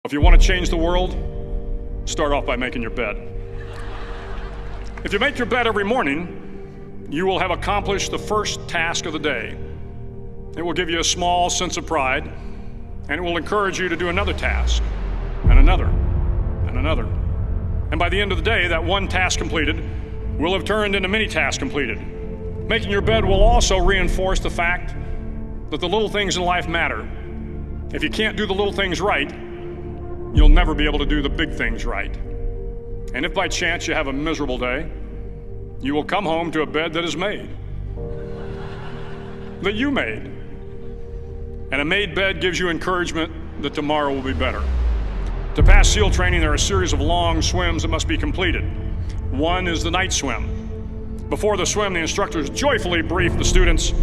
If you want to change the world, start off by making your bed. If you make your bed every morning, you will have accomplished the first task of the day. It will give you a small sense of pride, and it will encourage you to do another task, and another, and another. And by the end of the day, that one task completed will have turned into many tasks completed. Making your bed will also reinforce the fact that the little things in life matter. If you can't do the little things right, you'll never be able to do the big things right. And if by chance you have a miserable day, you will come home to a bed that is made, that you made. And a made bed gives you encouragement that tomorrow will be better. To pass SEAL training, there are a series of long swims that must be completed. One is the night swim. Before the swim, the instructors joyfully brief the students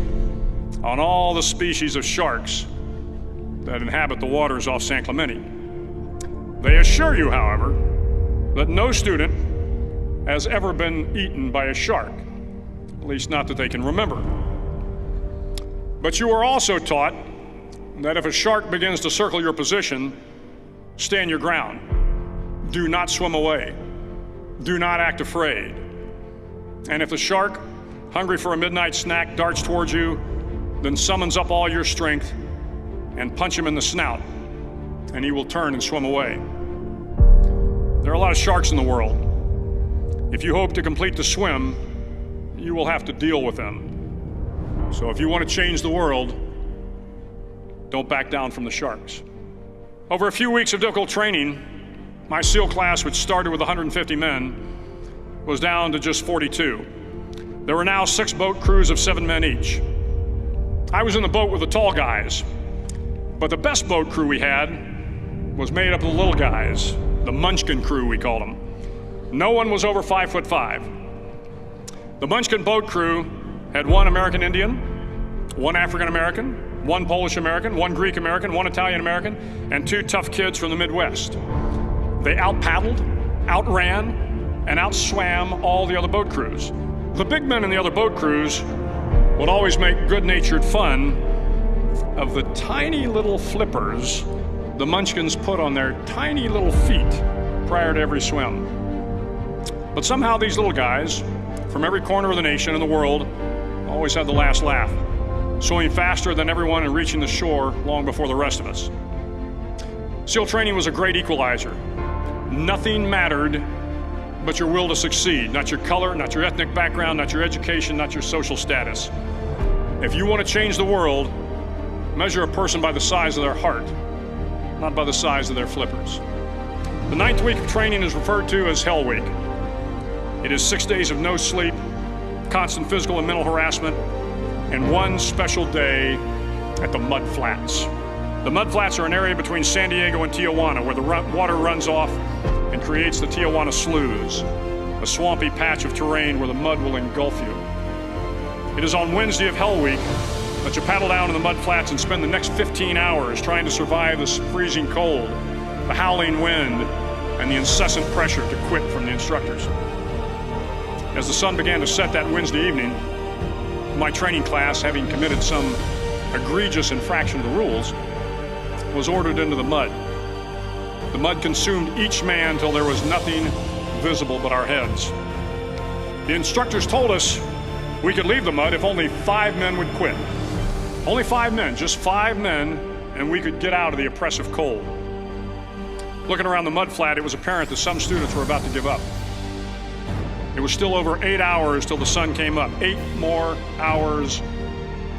on all the species of sharks that inhabit the waters off San Clemente. They assure you, however, that no student has ever been eaten by a shark, at least not that they can remember. But you are also taught that if a shark begins to circle your position, stand your ground. Do not swim away. Do not act afraid. And if the shark, hungry for a midnight snack, darts towards you, then summons up all your strength and punch him in the snout, and he will turn and swim away. There are a lot of sharks in the world. If you hope to complete the swim, you will have to deal with them. So if you want to change the world, don't back down from the sharks. Over a few weeks of difficult training, my SEAL class, which started with 150 men, was down to just 42. There were now 6 boat crews of 7 men each. I was in the boat with the tall guys, but the best boat crew we had was made up of the little guys, the Munchkin crew, we called them. No one was over 5'5". The Munchkin boat crew had 1 American Indian, 1 African American, 1 Polish American, 1 Greek American, 1 Italian American, and 2 tough kids from the Midwest. They out-paddled, outran, and outswam all the other boat crews. The big men in the other boat crews would always make good-natured fun of the tiny little flippers the Munchkins put on their tiny little feet prior to every swim. But somehow these little guys from every corner of the nation and the world always had the last laugh, swimming faster than everyone and reaching the shore long before the rest of us. SEAL training was a great equalizer. Nothing mattered but your will to succeed, not your color, not your ethnic background, not your education, not your social status. If you want to change the world, measure a person by the size of their heart, not by the size of their flippers. The 9th week of training is referred to as Hell Week. It is 6 days of no sleep, constant physical and mental harassment, and 1 special day at the Mud Flats. The Mud Flats are an area between San Diego and Tijuana where the water runs off and creates the Tijuana Sloughs, a swampy patch of terrain where the mud will engulf you. It is on Wednesday of Hell Week that you paddle down in the mud flats and spend the next 15 hours trying to survive the freezing cold, the howling wind, and the incessant pressure to quit from the instructors. As the sun began to set that Wednesday evening, my training class, having committed some egregious infraction of the rules, was ordered into the mud. The mud consumed each man till there was nothing visible but our heads. The instructors told us we could leave the mud if only 5 men would quit. Only 5 men, just 5 men, and we could get out of the oppressive cold. Looking around the mud flat, it was apparent that some students were about to give up. It was still over 8 hours till the sun came up. 8 more hours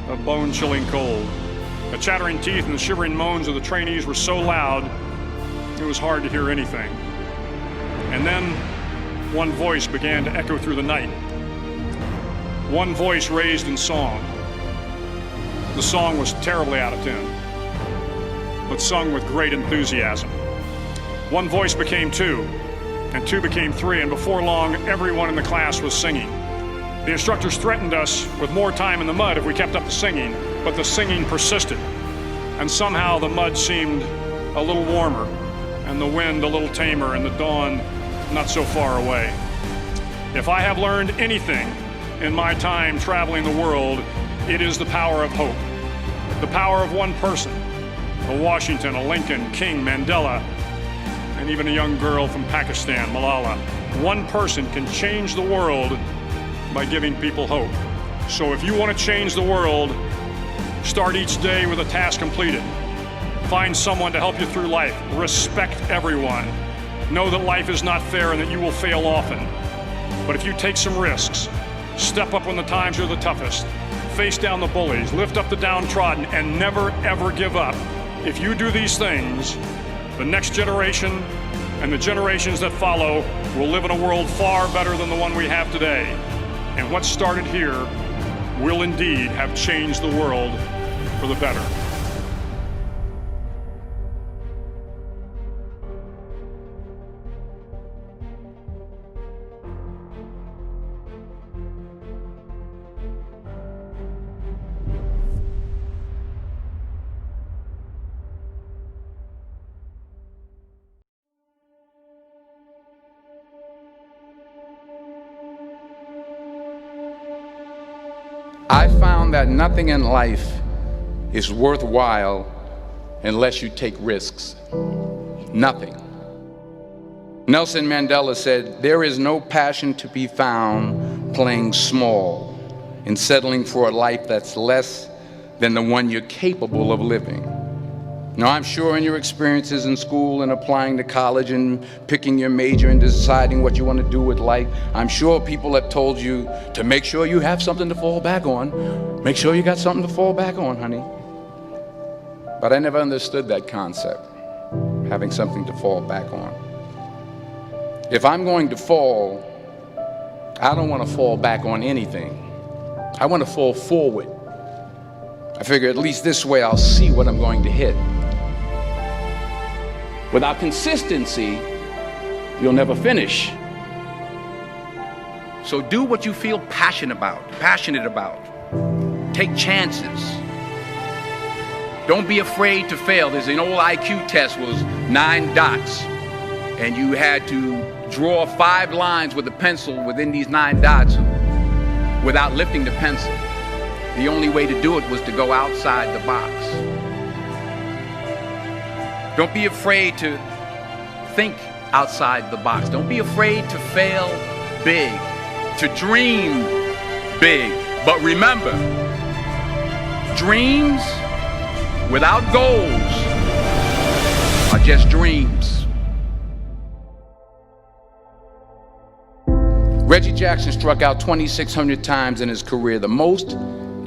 of bone-chilling cold. The chattering teeth and the shivering moans of the trainees were so loud, it was hard to hear anything. And then one voice began to echo through the night. One voice raised in song. The song was terribly out of tune, but sung with great enthusiasm. One voice became 2, and 2 became 3, and before long, everyone in the class was singing. The instructors threatened us with more time in the mud if we kept up the singing, but the singing persisted, and somehow the mud seemed a little warmer, and the wind a little tamer, and the dawn not so far away. If I have learned anything in my time traveling the world, it is the power of hope, the power of one person, a Washington, a Lincoln, King, Mandela, and even a young girl from Pakistan, Malala. One person can change the world by giving people hope. So if you want to change the world, start each day with a task completed. Find someone to help you through life. Respect everyone. Know that life is not fair and that you will fail often. But if you take some risks, step up when the times are the toughest, face down the bullies, lift up the downtrodden, and never ever give up. If you do these things, the next generation and the generations that follow will live in a world far better than the one we have today. And what started here will indeed have changed the world for the better. I found that nothing in life is worthwhile unless you take risks. Nothing. Nelson Mandela said, "There is no passion to be found playing small and settling for a life that's less than the one you're capable of living." Now, I'm sure in your experiences in school and applying to college and picking your major and deciding what you want to do with life, I'm sure people have told you to make sure you have something to fall back on. Make sure you got something to fall back on, honey. But I never understood that concept, having something to fall back on. If I'm going to fall, I don't want to fall back on anything. I want to fall forward. I figure at least this way I'll see what I'm going to hit. Without consistency, you'll never finish. So do what you feel passionate about. Take chances. Don't be afraid to fail. There's an old IQ test, was 9 dots, and you had to draw 5 lines with a pencil within these 9 dots without lifting the pencil. The only way to do it was to go outside the box. Don't be afraid to think outside the box. Don't be afraid to fail big, to dream big. But remember, dreams without goals are just dreams. Reggie Jackson struck out 2,600 times in his career, the most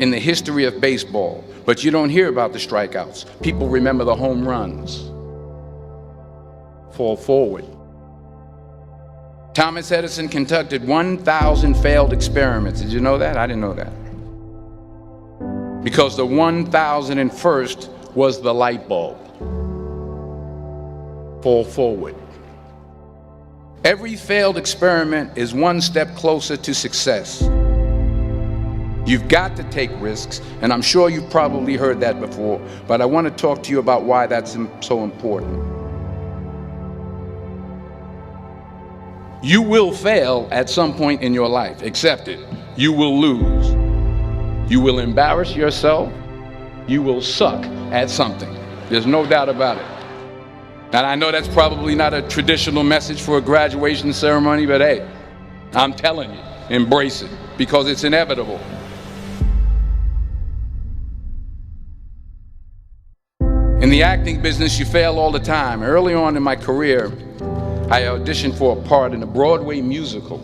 in the history of baseball. But you don't hear about the strikeouts. People remember the home runs. Fall forward. Thomas Edison conducted 1,000 failed experiments. Did you know that? I didn't know that. Because the 1,001st was the light bulb. Fall forward. Every failed experiment is one step closer to success. You've got to take risks, and I'm sure you've probably heard that before, but I want to talk to you about why that's so important. You will fail at some point in your life. Accept it. You will lose. You will embarrass yourself. You will suck at something. There's no doubt about it. And I know that's probably not a traditional message for a graduation ceremony, but hey, I'm telling you, embrace it, because it's inevitable. In the acting business, you fail all the time. Early on in my career, I auditioned for a part in a Broadway musical.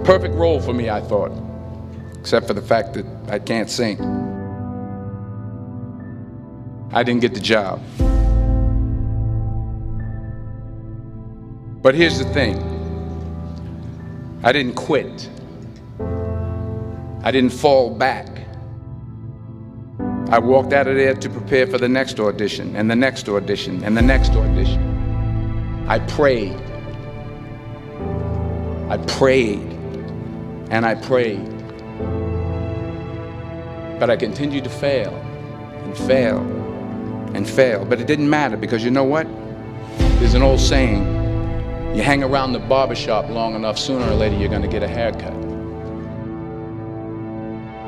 Perfect role for me, I thought, except for the fact that I can't sing. I didn't get the job. But here's the thing. I didn't quit. I didn't fall back. I walked out of there to prepare for the next audition, and the next audition, and the next audition. I prayed. I prayed. And I prayed. But I continued to fail and fail and fail. But it didn't matter, because you know what? There's an old saying, you hang around the barbershop long enough, sooner or later you're going to get a haircut.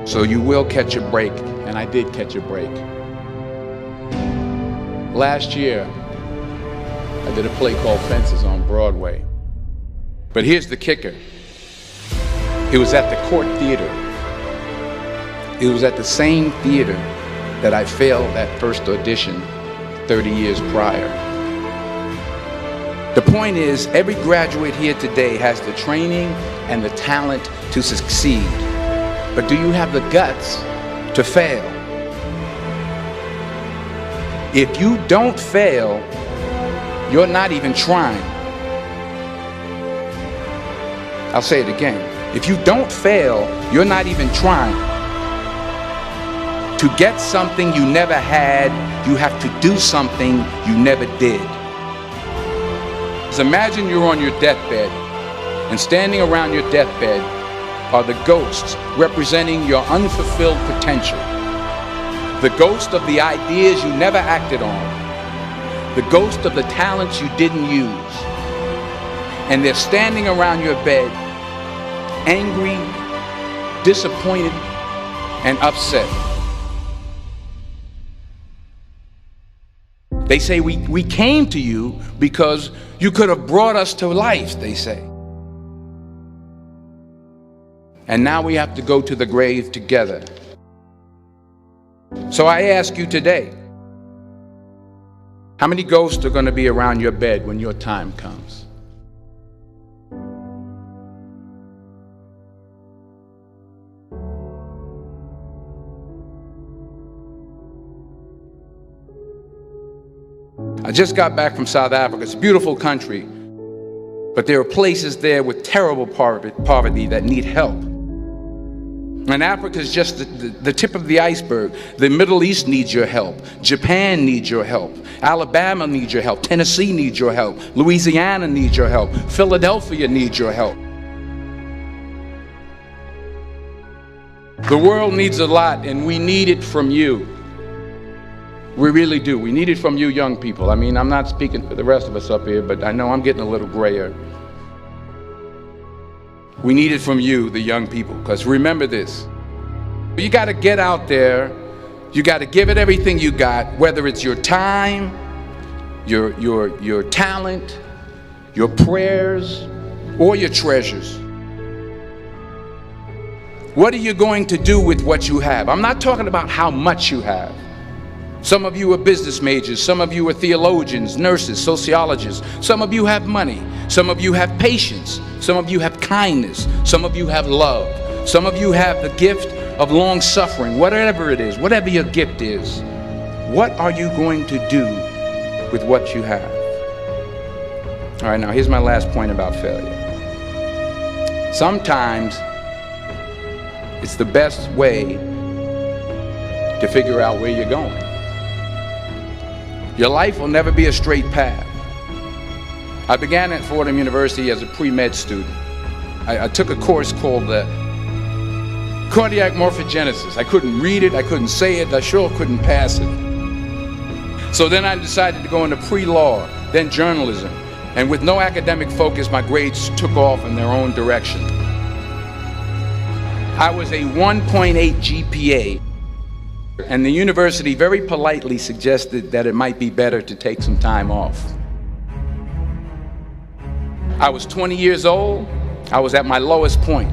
So you will catch a break, and I did catch a break. Last year, I did a play called Fences on Broadway. But here's the kicker. It was at the Court Theater. It was at the same theater that I failed that first audition 30 years prior. The point is, every graduate here today has the training and the talent to succeed. But do you have the guts to fail? If you don't fail, you're not even trying. I'll say it again. If you don't fail, you're not even trying. To get something you never had, you have to do something you never did. So imagine you're on your deathbed, and standing around your deathbed are the ghosts representing your unfulfilled potential. The ghost of the ideas you never acted on. The ghost of the talents you didn't use. And they're standing around your bed, angry, disappointed, and upset. They say, we came to you because you could have brought us to life, they say. And now we have to go to the grave together. So I ask you today, how many ghosts are going to be around your bed when your time comes? I just got back from South Africa. It's a beautiful country, but there are places there with terrible poverty that need help. And Africa is just the tip of the iceberg. The Middle East needs your help. Japan needs your help. Alabama needs your help. Tennessee needs your help. Louisiana needs your help. Philadelphia needs your help. The world needs a lot, and we need it from you. We really do. We need it from you young people. I mean, I'm not speaking for the rest of us up here, but I know I'm getting a little grayer. We need it from you, the young people, because remember this. You got to get out there. You got to give it everything you got, whether it's your time, your talent, your prayers, or your treasures. What are you going to do with what you have? I'm not talking about how much you have. Some of you are business majors, some of you are theologians, nurses, sociologists. Some of you have money, some of you have patience, some of you have kindness, some of you have love, some of you have the gift of long suffering. Whatever it is, whatever your gift is, what are you going to do with what you have? All right, now here's my last point about failure. Sometimes it's the best way to figure out where you're going. Your life will never be a straight path. I began at Fordham University as a pre-med student. I took a course called cardiac morphogenesis. I couldn't read it, I couldn't say it, I sure couldn't pass it. So then I decided to go into pre-law, then journalism. And with no academic focus, my grades took off in their own direction. I was a 1.8 GPA. And the university very politely suggested that it might be better to take some time off. I was 20 years old. I was at my lowest point.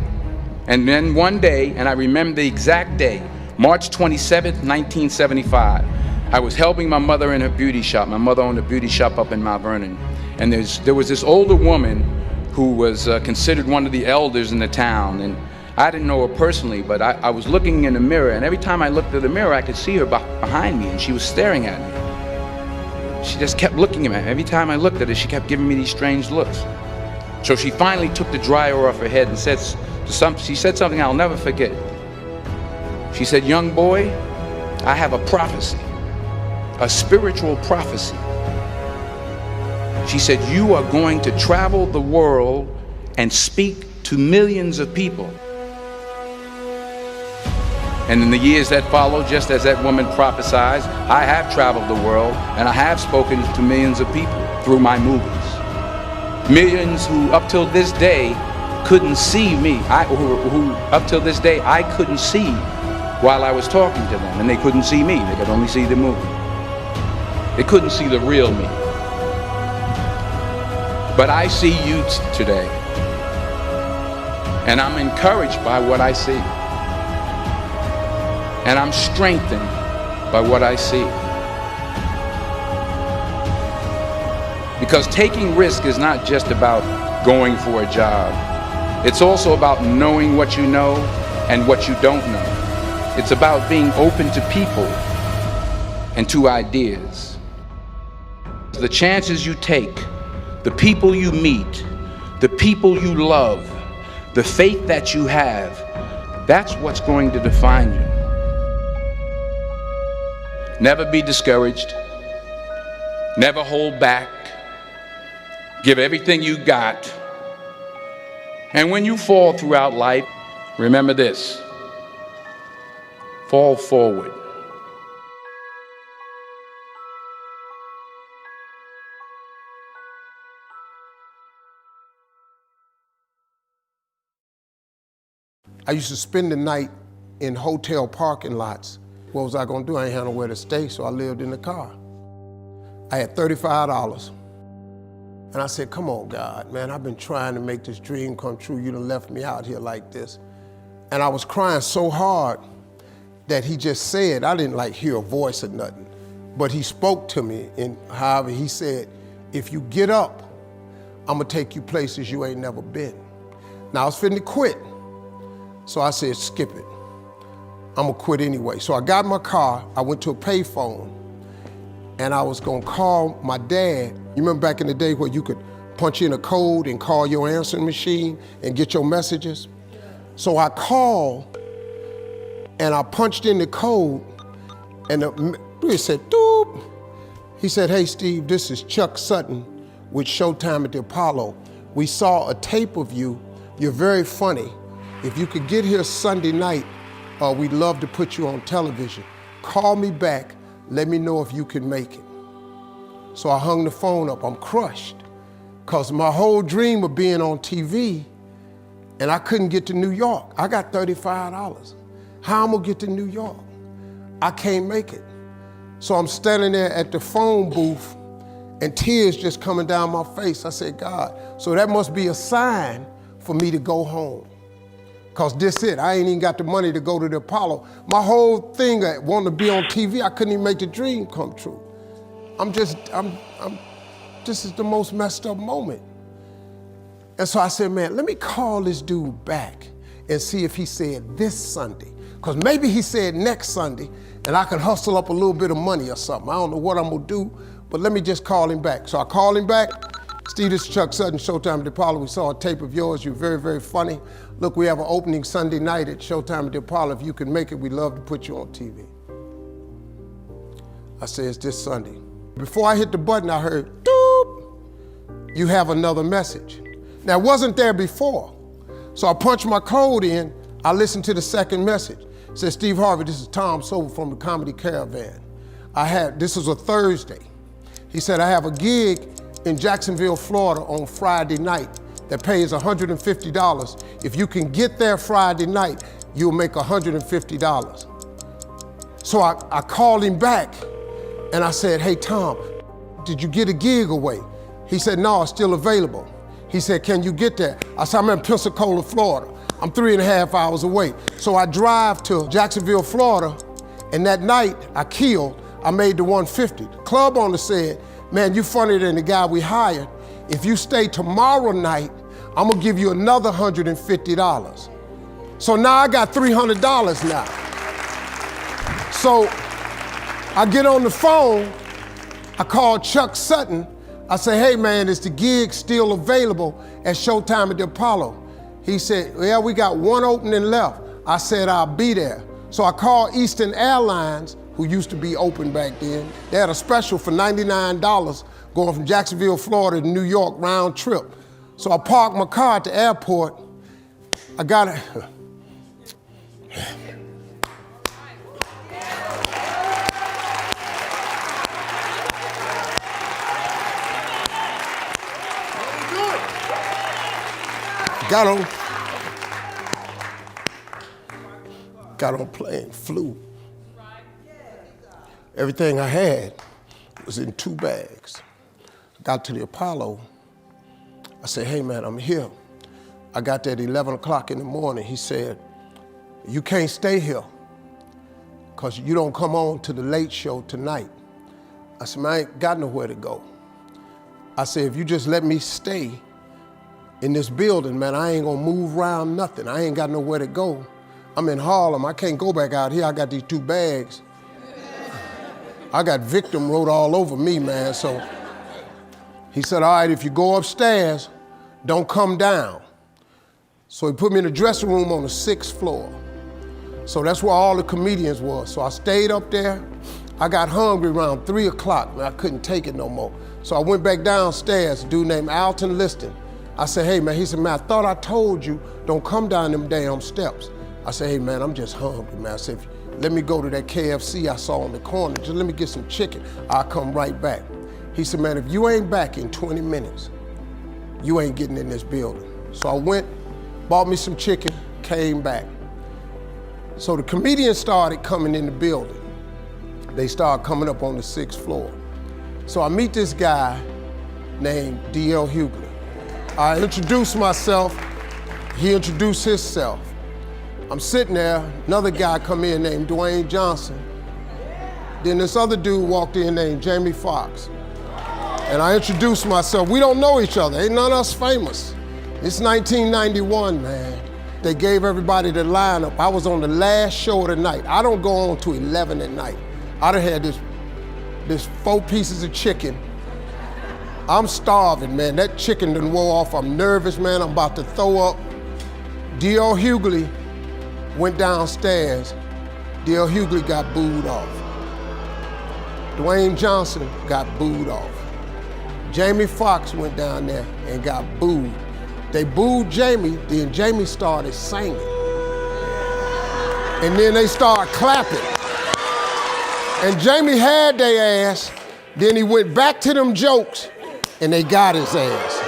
And then one day, and I remember the exact day, March 27th, 1975, I was helping my mother in her beauty shop. My mother owned a beauty shop up in Mount Vernon. And there was this older woman who was considered one of the elders in the town. And I didn't know her personally, but I was looking in the mirror, and every time I looked at the mirror, I could see her behind me, and she was staring at me. She just kept looking at me. Every time I looked at her, she kept giving me these strange looks. So she finally took the dryer off her head and she said something I'll never forget. She said, "Young boy, I have a prophecy, a spiritual prophecy." She said, "You are going to travel the world and speak to millions of people." And in the years that followed, just as that woman prophesied, I have traveled the world and I have spoken to millions of people through my movies. Millions who up till this day couldn't see me, who up till this day I couldn't see while I was talking to them, and they couldn't see me, they could only see the movie. They couldn't see the real me. But I see you today, and I'm encouraged by what I see, and I'm strengthened by what I see. Because taking risk is not just about going for a job. It's also about knowing what you know and what you don't know. It's about being open to people and to ideas. The chances you take, the people you meet, the people you love, the faith that you have, that's what's going to define you. Never be discouraged. Never hold back. Give everything you got. And when you fall throughout life, remember this: fall forward. I used to spend the night in hotel parking lots. What was I gonna do? I ain't had nowhere to stay, so I lived in the car. I had $35. And I said, come on, God, man, I've been trying to make this dream come true. You done left me out here like this. And I was crying so hard that he just said, I didn't like hear a voice or nothing, but he spoke to me, and however he said, if you get up, I'm gonna take you places you ain't never been. Now I was finna quit. So I said, skip it. I'm gonna quit anyway. So I got in my car, I went to a payphone, and I was gonna call my dad. You remember back in the day where you could punch in a code and call your answering machine and get your messages? So I called and I punched in the code, and it said, doop. He said, hey Steve, this is Chuck Sutton with Showtime at the Apollo. We saw a tape of you. You're very funny. If you could get here Sunday night, we'd love to put you on television. Call me back, let me know if you can make it. So I hung the phone up, I'm crushed. Cause my whole dream of being on TV, and I couldn't get to New York. I got $35. How I'm gonna get to New York? I can't make it. So I'm standing there at the phone booth and tears just coming down my face. I said, God, so that must be a sign for me to go home. Cause this it, I ain't even got the money to go to the Apollo. My whole thing, I wanted to be on TV, I couldn't even make the dream come true. This is the most messed up moment. And so I said, man, let me call this dude back and see if he said this Sunday. Cause maybe he said next Sunday and I can hustle up a little bit of money or something. I don't know what I'm gonna do, but let me just call him back. So I called him back. Steve, this is Chuck Sutton, Showtime at the Apollo. We saw a tape of yours. You're very, very funny. Look, we have an opening Sunday night at Showtime at the Apollo. If you can make it, we'd love to put you on TV. I said, it's this Sunday. Before I hit the button, I heard, doop, you have another message. Now, it wasn't there before. So I punched my code in. I listened to the second message. It said, Steve Harvey, this is Tom Sobel from the Comedy Caravan. This was a Thursday. He said, I have a gig in Jacksonville, Florida on Friday night that pays $150. If you can get there Friday night, you'll make $150. So I called him back and I said, hey Tom, did you get a gig away? He said, no, it's still available. He said, can you get there? I said, I'm in Pensacola, Florida. I'm 3.5 hours away. So I drive to Jacksonville, Florida, and that night I made the 150. The club owner said, man, you funnier than the guy we hired. If you stay tomorrow night, I'm gonna give you another $150. So now I got $300 now. So I get on the phone, I call Chuck Sutton. I say, hey man, is the gig still available at Showtime at the Apollo? He said, yeah, we got one opening left. I said, I'll be there. So I called Eastern Airlines, who used to be open back then. They had a special for $99 going from Jacksonville, Florida to New York round trip. So I parked my car at the airport. I got it. Got on plane, flew. Everything I had was in 2 bags. Got to the Apollo, I said, hey man, I'm here. I got there at 11 o'clock in the morning. He said, you can't stay here because you don't come on to the late show tonight. I said, man, I ain't got nowhere to go. I said, if you just let me stay in this building, man, I ain't gonna move around nothing. I ain't got nowhere to go. I'm in Harlem, I can't go back out here. I got these 2 bags. I got victim wrote all over me, man. So he said, all right, if you go upstairs, don't come down. So he put me in the dressing room on the 6th floor. So that's where all the comedians was. So I stayed up there. I got hungry around 3 o'clock, and I couldn't take it no more. So I went back downstairs, a dude named Alton Liston. I said, hey man, he said, man, I thought I told you, don't come down them damn steps. I said, hey man, I'm just hungry, man. I said, let me go to that KFC I saw on the corner, just let me get some chicken. I'll come right back. He said, man, if you ain't back in 20 minutes, you ain't getting in this building. So I went, bought me some chicken, came back. So the comedians started coming in the building. They started coming up on the 6th floor. So I meet this guy named D.L. Hughley. I introduced myself, he introduced himself. I'm sitting there, another guy come in named Dwayne Johnson. Then this other dude walked in named Jamie Foxx. And I introduced myself. We don't know each other, ain't none of us famous. It's 1991, man. They gave everybody the lineup. I was on the last show of the night. I don't go on to 11 at night. I done had this 4 pieces of chicken. I'm starving, man. That chicken done wore off. I'm nervous, man. I'm about to throw up. D.L. Hughley went downstairs. D.L. Hughley got booed off. Dwayne Johnson got booed off. Jamie Foxx went down there and got booed. They booed Jamie, then Jamie started singing. And then they started clapping. And Jamie had their ass, then he went back to them jokes, and they got his ass.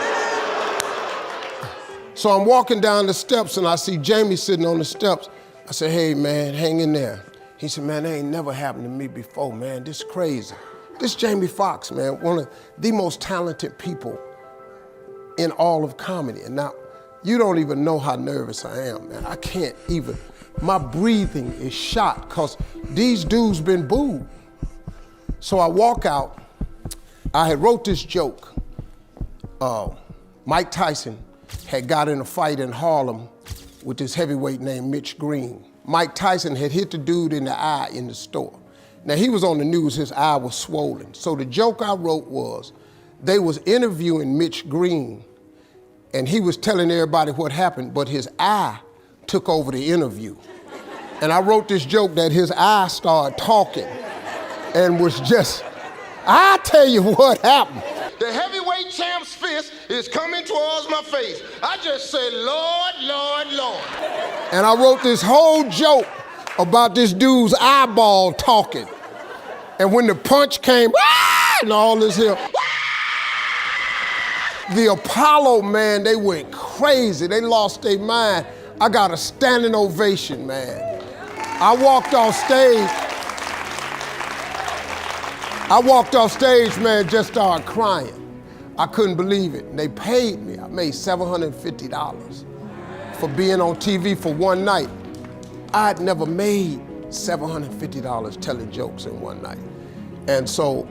So I'm walking down the steps and I see Jamie sitting on the steps. I said, hey man, hang in there. He said, man, that ain't never happened to me before, man. This is crazy. This Jamie Foxx, man, one of the most talented people in all of comedy. And now, you don't even know how nervous I am, man. I can't even, my breathing is shot because these dudes been booed. So I walk out, I had wrote this joke. Mike Tyson had got in a fight in Harlem with this heavyweight named Mitch Green. Mike Tyson had hit the dude in the eye in the store. Now he was on the news, his eye was swollen. So the joke I wrote was, they was interviewing Mitch Green and he was telling everybody what happened, but his eye took over the interview. And I wrote this joke that his eye started talking and was just, I tell you what happened. The heavyweight champ's fist is coming towards my face. I just said, Lord, Lord, Lord. And I wrote this whole joke about this dude's eyeball talking. And when the punch came, and all this here, the Apollo, man, they went crazy. They lost their mind. I got a standing ovation, man. I walked off stage, man, just started crying. I couldn't believe it. And they paid me. I made $750 for being on TV for one night. I'd never made $750 telling jokes in one night. And so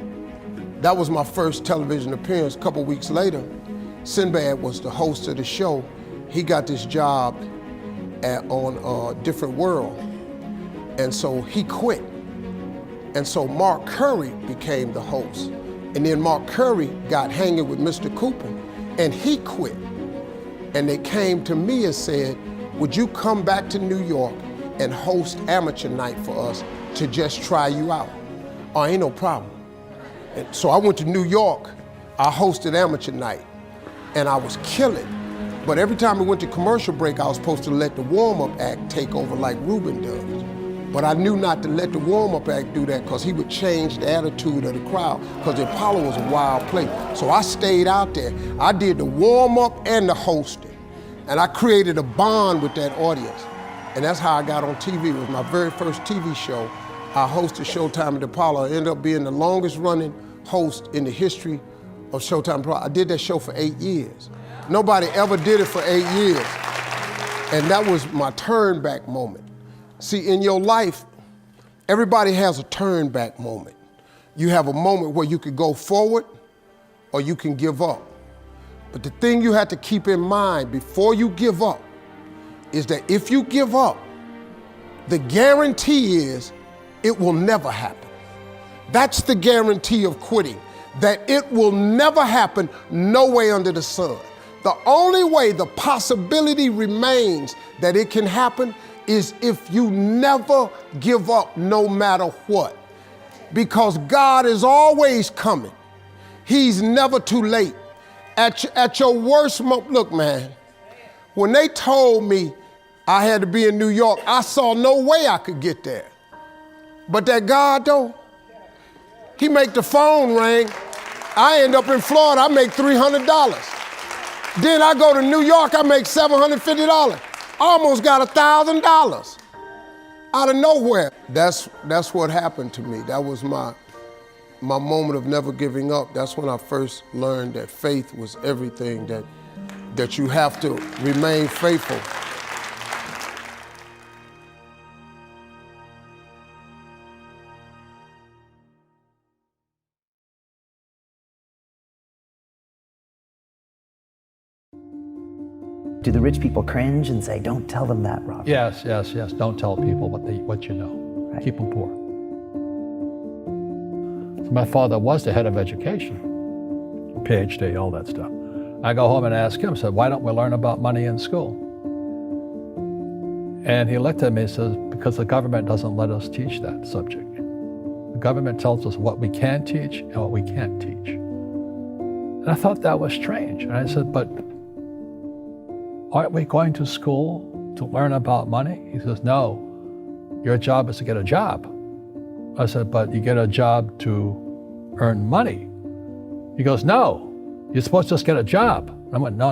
that was my first television appearance. A couple weeks later, Sinbad was the host of the show. He got this job on Different World. And so he quit. And so Mark Curry became the host. And then Mark Curry got hanging with Mr. Cooper, and he quit. And they came to me and said, would you come back to New York and host Amateur Night for us to just try you out? Oh, ain't no problem. And so I went to New York, I hosted Amateur Night, and I was killing. But every time we went to commercial break, I was supposed to let the warm-up act take over like Ruben does. But I knew not to let the warm-up act do that because he would change the attitude of the crowd because the Apollo was a wild place. So I stayed out there. I did the warm-up and the hosting. And I created a bond with that audience. And that's how I got on TV. It was my very first TV show. I hosted Showtime at the Apollo. I ended up being the longest running host in the history of Showtime at the Apollo. I did that show for 8 years. Nobody ever did it for 8 years. And that was my turn back moment. See, in your life, everybody has a turn back moment. You have a moment where you could go forward or you can give up. But the thing you have to keep in mind before you give up is that if you give up, the guarantee is it will never happen. That's the guarantee of quitting, that it will never happen no way under the sun. The only way the possibility remains that it can happen is if you never give up no matter what. Because God is always coming. He's never too late. At your worst moment, look, man, when they told me I had to be in New York, I saw no way I could get there. But that God, though, he make the phone ring. I end up in Florida, I make $300. Then I go to New York, I make $750. Almost got $1,000 out of nowhere. That's what happened to me. That was my moment of never giving up. That's when I first learned that faith was everything, that you have to remain faithful. Do the rich people cringe and say, don't tell them that, Robert? Yes. Don't tell people what you know. Right. Keep them poor. So my father was the head of education, PhD, all that stuff. I go home and ask him, said, why don't we learn about money in school? And he looked at me and says, because the government doesn't let us teach that subject. The government tells us what we can teach and what we can't teach. And I thought that was strange. And I said, but aren't we going to school to learn about money? He says, no, your job is to get a job. I said, but you get a job to earn money. He goes, no, you're supposed to just get a job. I went, no.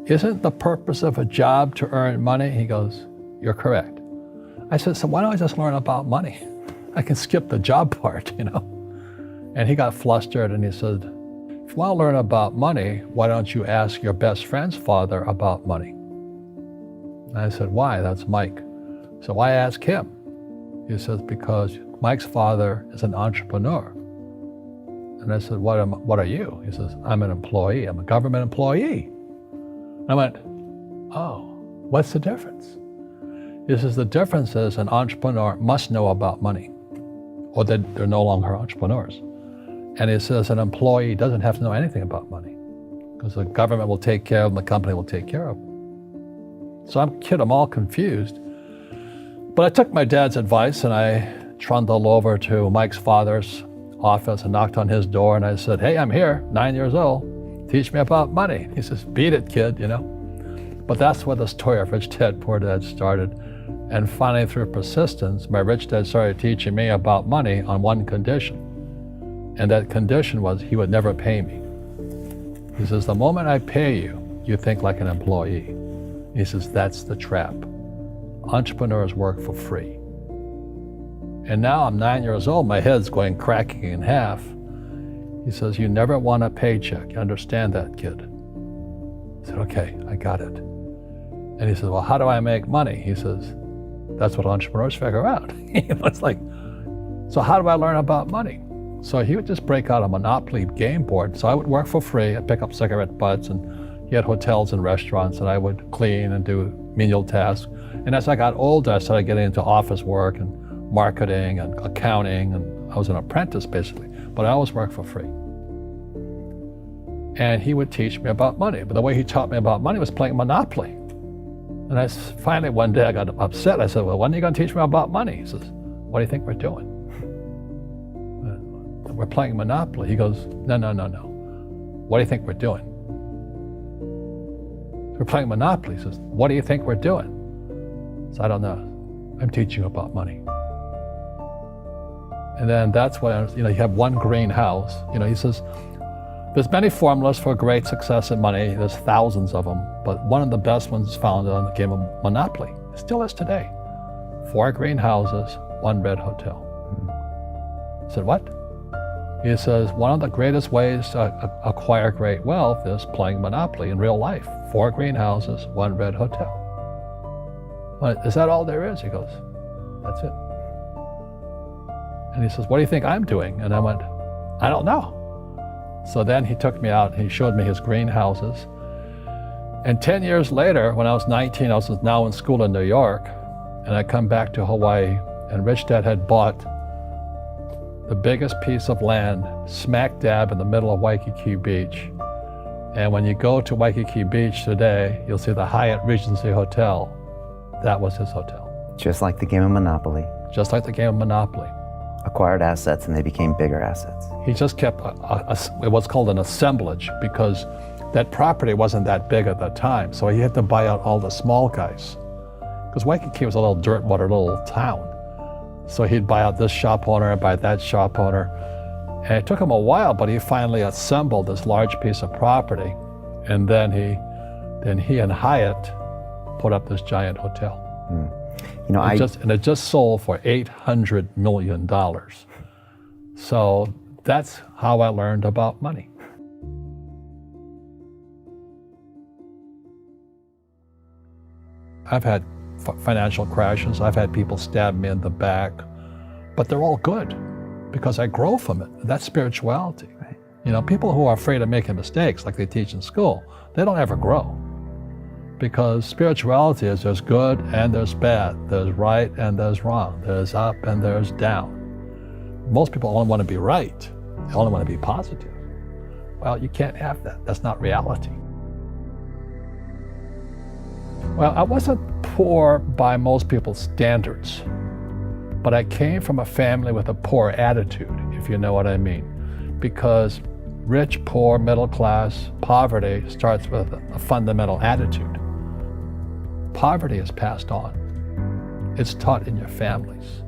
Isn't the purpose of a job to earn money? He goes, you're correct. I said, so why don't I just learn about money? I can skip the job part, you know? And he got flustered and he said, if you want to learn about money, why don't you ask your best friend's father about money? And I said, why? That's Mike. So why ask him? He says, because Mike's father is an entrepreneur. And I said, what are you? He says, I'm an employee. I'm a government employee. I went, oh, what's the difference? He says, the difference is an entrepreneur must know about money, or they're no longer entrepreneurs. And he says an employee doesn't have to know anything about money because the government will take care of them, the company will take care of them. So I'm all confused. But I took my dad's advice and I trundled over to Mike's father's office and knocked on his door and I said, hey, I'm here, 9 years old. Teach me about money. He says, beat it, kid, you know. But that's where the story of Rich Dad, Poor Dad started. And finally, through persistence, my rich dad started teaching me about money on one condition. And that condition was he would never pay me. He says, the moment I pay you, you think like an employee. He says, that's the trap. Entrepreneurs work for free. And now I'm 9 years old, my head's cracking in half. He says, you never want a paycheck. You understand that, kid? I said, okay, I got it. And he says, well, how do I make money? He says, that's what entrepreneurs figure out. It's like, so how do I learn about money? So he would just break out a Monopoly game board. So I would work for free. I'd pick up cigarette butts, and he had hotels and restaurants, and I would clean and do menial tasks. And as I got older, I started getting into office work and marketing and accounting, and I was an apprentice basically, but I always worked for free. And he would teach me about money, but the way he taught me about money was playing Monopoly. And I finally one day I got upset. I said, well, when are you going to teach me about money? He says, what do you think we're doing? We're playing Monopoly. He goes, no. What do you think we're doing? We're playing Monopoly. He says, what do you think we're doing? So I don't know. I'm teaching you about money. And then that's when, you have one green house. He says, there's many formulas for great success in money. There's thousands of them, but one of the best ones is found on the game of Monopoly. It still is today. 4 green houses, 1 red hotel. I said, what? He says, one of the greatest ways to acquire great wealth is playing Monopoly in real life. 4 greenhouses, 1 red hotel. Well, is that all there is? He goes, that's it. And he says, what do you think I'm doing? And I went, I don't know. So then he took me out and he showed me his greenhouses. And 10 years later, when I was 19, I was now in school in New York, and I come back to Hawaii, and Rich Dad had bought the biggest piece of land smack dab in the middle of Waikiki Beach. And when you go to Waikiki Beach today, you'll see the Hyatt Regency Hotel. That was his hotel. Just like the game of Monopoly. Just like the game of Monopoly. Acquired assets and they became bigger assets. He just kept what's called an assemblage, because that property wasn't that big at the time, so he had to buy out all the small guys. Because Waikiki was a little dirtwater little town. So he'd buy out this shop owner and buy that shop owner. And it took him a while, but he finally assembled this large piece of property. And then he and Hyatt put up this giant hotel. You know, It just sold for $800 million. So that's how I learned about money. I've had financial crashes. I've had people stab me in the back, but they're all good because I grow from it. That's spirituality. Right. You know, people who are afraid of making mistakes, like they teach in school, they don't ever grow. Because spirituality is there's good and there's bad, there's right and there's wrong, there's up and there's down. Most people only want to be right. They only want to be positive. Well, you can't have that. That's not reality. Well, I wasn't poor by most people's standards, but I came from a family with a poor attitude, if you know what I mean. Because rich, poor, middle class, poverty starts with a fundamental attitude. Poverty is passed on. It's taught in your families.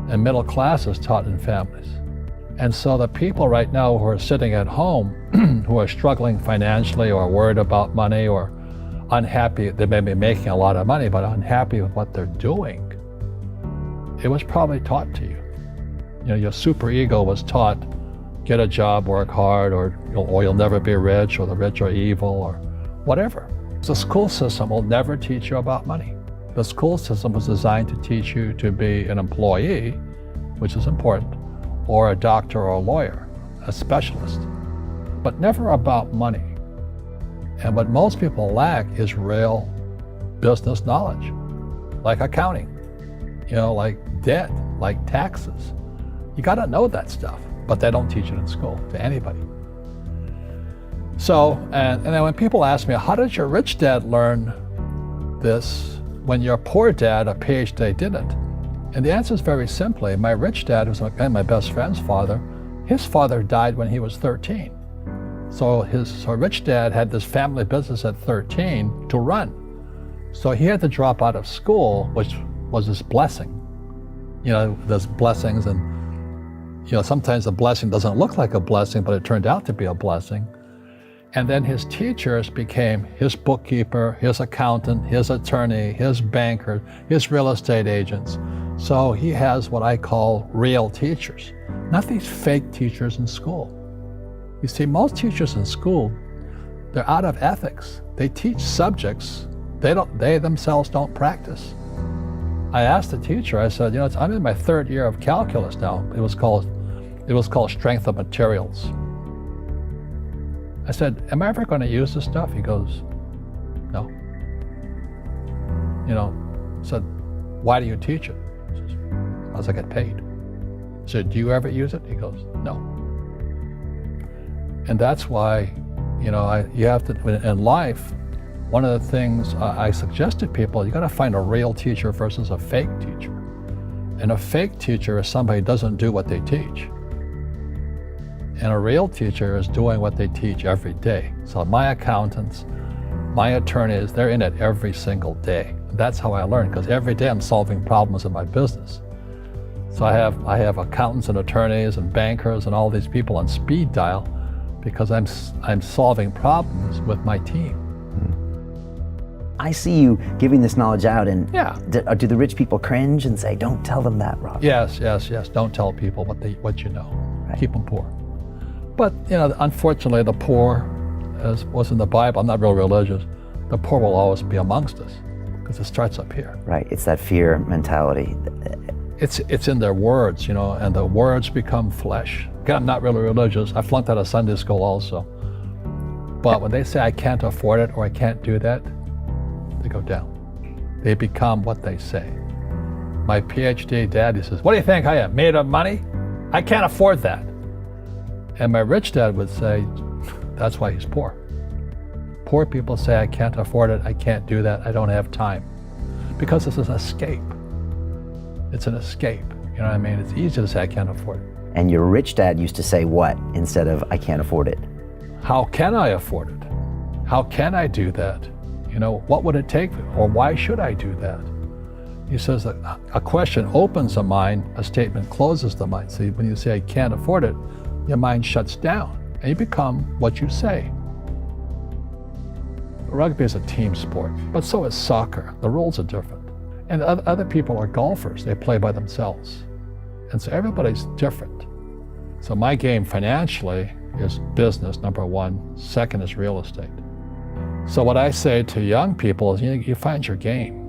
And middle class is taught in families. And so the people right now who are sitting at home, who are struggling financially or worried about money or unhappy, they may be making a lot of money, but unhappy with what they're doing, it was probably taught to you. You know, your superego was taught, get a job, work hard, or you'll never be rich, or the rich are evil, or whatever. The school system will never teach you about money. The school system was designed to teach you to be an employee, which is important, or a doctor or a lawyer, a specialist, but never about money. And what most people lack is real business knowledge, like accounting, you know, like debt, like taxes. You got to know that stuff, but they don't teach it in school to anybody. So, and then when people ask me, how did your rich dad learn this when your poor dad, a PhD, didn't? And the answer is very simply, my rich dad, who's my best friend's father, his father died when he was 13. So rich dad had this family business at 13 to run. So he had to drop out of school, which was his blessing. You know, there's blessings, and you know, sometimes the blessing doesn't look like a blessing, but it turned out to be a blessing. And then his teachers became his bookkeeper, his accountant, his attorney, his banker, his real estate agents. So he has what I call real teachers, not these fake teachers in school. You see, most teachers in school, they're out of ethics. They teach subjects they themselves don't practice. I asked the teacher, I said, you know, I'm in my 3rd year of calculus now. It was called strength of materials. I said, am I ever going to use this stuff? He goes, no. You know, I said, why do you teach it? He says, because I get paid. I said, do you ever use it? He goes, no. And that's why, you know, you have to, in life, one of the things I suggest to people, you got to find a real teacher versus a fake teacher. And a fake teacher is somebody who doesn't do what they teach. And a real teacher is doing what they teach every day. So my accountants, my attorneys, they're in it every single day. That's how I learn, because every day I'm solving problems in my business. So I have accountants and attorneys and bankers and all these people on speed dial because I'm solving problems with my team. I see you giving this knowledge out, and Yeah. do the rich people cringe and say, don't tell them that, Rob? Yes. Don't tell people what you know. Right. keep them poor. But, you know, unfortunately, the poor, as was in the Bible, I'm not real religious, the poor will always be amongst us because it starts up here. Right, it's that fear mentality. It's in their words, you know, and the words become flesh. Again, I'm not really religious. I flunked out of Sunday school also. But when they say I can't afford it or I can't do that, they go down. They become what they say. My PhD dad, he says, what do you think I am, made of money? I can't afford that. And my rich dad would say, that's why he's poor. Poor people say, I can't afford it, I can't do that, I don't have time. Because it's an escape. It's an escape, you know what I mean? It's easy to say, I can't afford it. And your rich dad used to say what instead of I can't afford it? How can I afford it? How can I do that? You know, what would it take, or why should I do that? He says that a question opens the mind, a statement closes the mind. See, when you say I can't afford it, your mind shuts down and you become what you say. Rugby is a team sport, but so is soccer. The rules are different. And other people are golfers, they play by themselves. And so everybody's different. So my game financially is business, number one. Second is real estate. So what I say to young people is, you find your game.